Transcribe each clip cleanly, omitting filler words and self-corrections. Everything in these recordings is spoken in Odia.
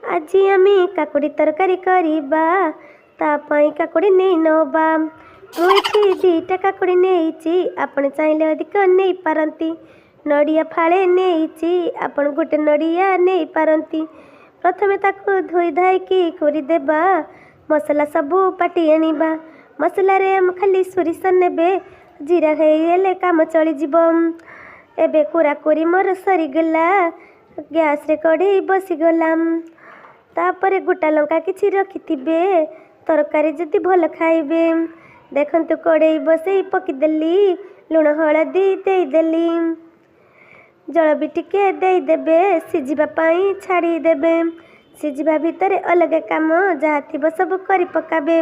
আজি আমি কাকুଡ଼ି ତରକାରୀ କରିବା ତା ପାଇଁ କାକୁଡ଼ି ନେଇ ନବା। ମୁଁ ଏଠି ଦୁଇଟା କାକୁଡ଼ି ନେଇଛି, ଆପଣ ଚାହିଁଲେ ଅଧିକ ନେଇପାରନ୍ତି। ନଡ଼ିଆ ଫାଳେ ନେଇଛି, ଆପଣ ଗୋଟେ ନଡ଼ିଆ ନେଇପାରନ୍ତି। ପ୍ରଥମେ ତାକୁ ଧୋଇ ଧାଇକି କୋରିଦେବା। ମସଲା ସବୁ ବାଟି ଆଣିବା। ମସଲାରେ ଆମେ ଖାଲି ସୋରିଷ ନେବେ, ଜିରା ହେଇଗଲେ କାମ ଚଳିଯିବ। ଏବେ କୋରାକୋରି ମୋର ସରିଗଲା। ଗ୍ୟାସରେ କଢ଼େଇ ବସିଗଲା। ତାପରେ ଗୋଟା ଲଙ୍କା କିଛି ରଖିଥିବେ, ତରକାରୀ ଯଦି ଭଲ ଖାଇବେ। ଦେଖନ୍ତୁ କଢ଼େଇ ବସେଇ ପକାଇଦେଲି, ଲୁଣ ହଳଦୀ ଦେଇଦେଲି, ଜଳ ବି ଟିକେ ଦେଇଦେବେ, ସିଝିବା ପାଇଁ ଛାଡ଼ିଦେବେ। ସିଝିବା ଭିତରେ ଅଲଗା କାମ ଯାହା ଥିବ ସବୁ କରି ପକାବେ।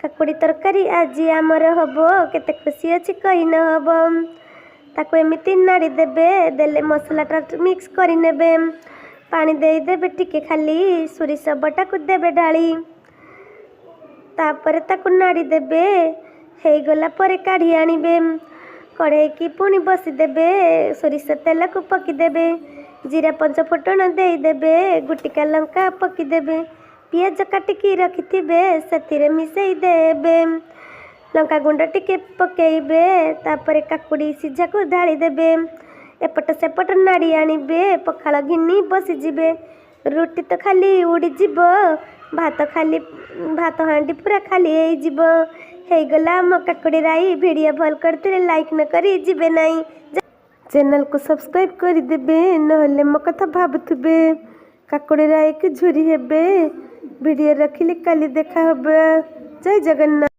କାକୁଡ଼ି ତରକାରୀ ଆଜି ଆମର ହେବ, କେତେ ଖୁସି ଅଛି କହି ନ ହେବ। ତାକୁ ଏମିତି ନାଡ଼ି ଦେବେ, ଦେଲେ ମସଲାଟା ମିକ୍ସ କରିନେବେ। ପାଣି ଦେଇଦେବେ ଟିକେ, ଖାଲି ସୋରିଷ ବଟାକୁ ଦେବେ ଢାଳି। ତାପରେ ତାକୁ ନାଡ଼ି ଦେବେ। ହେଇଗଲା ପରେ କାଢ଼ି ଆଣିବେ। କଢ଼େଇକି ପୁଣି ବସିଦେବେ, ସୋରିଷ ତେଲକୁ ପକାଇଦେବେ, ଜିରା ପଞ୍ଚ ଫୁଟଣ ଦେଇଦେବେ, ଗୋଟିକା ଲଙ୍କା ପକାଇଦେବେ, ପିଆଜ କାଟିକି ରଖିଥିବେ ସେଥିରେ ମିଶାଇ ଦେବେ, ଲଙ୍କା ଗୁଣ୍ଡ ଟିକେ ପକାଇବେ। ତାପରେ କାକୁଡ଼ି ସିଝାକୁ ଢାଳି ଦେବେ। ଏପଟ ସେପଟ ନାଡ଼ି ଆଣିବେ, ପଖାଳ ଘିନି ବସିଯିବେ। ରୁଟି ତ ଖାଲି ଉଡ଼ିଯିବ, ଭାତ ହାଣ୍ଡି ପୁରା ଖାଲି ହେଇଯିବ। ହେଇଗଲା ଆମ କାକୁଡ଼ି ରାଇ। ଭିଡ଼ିଓ ଭଲ କରିଥିଲେ ଲାଇକ୍ ନ କରି ଯିବେ ନାହିଁ। ଚ୍ୟାନେଲକୁ ସବସ୍କ୍ରାଇବ୍ କରିଦେବେ, ନହେଲେ ମୋ କଥା ଭାବୁଥିବେ। କାକୁଡ଼ି ରାଇକି ଝୁରି ହେବେ। ଭିଡ଼ିଓ ରଖିଲି, କାଲି ଦେଖା ହେବ। ଜୟ ଜଗନ୍ନାଥ।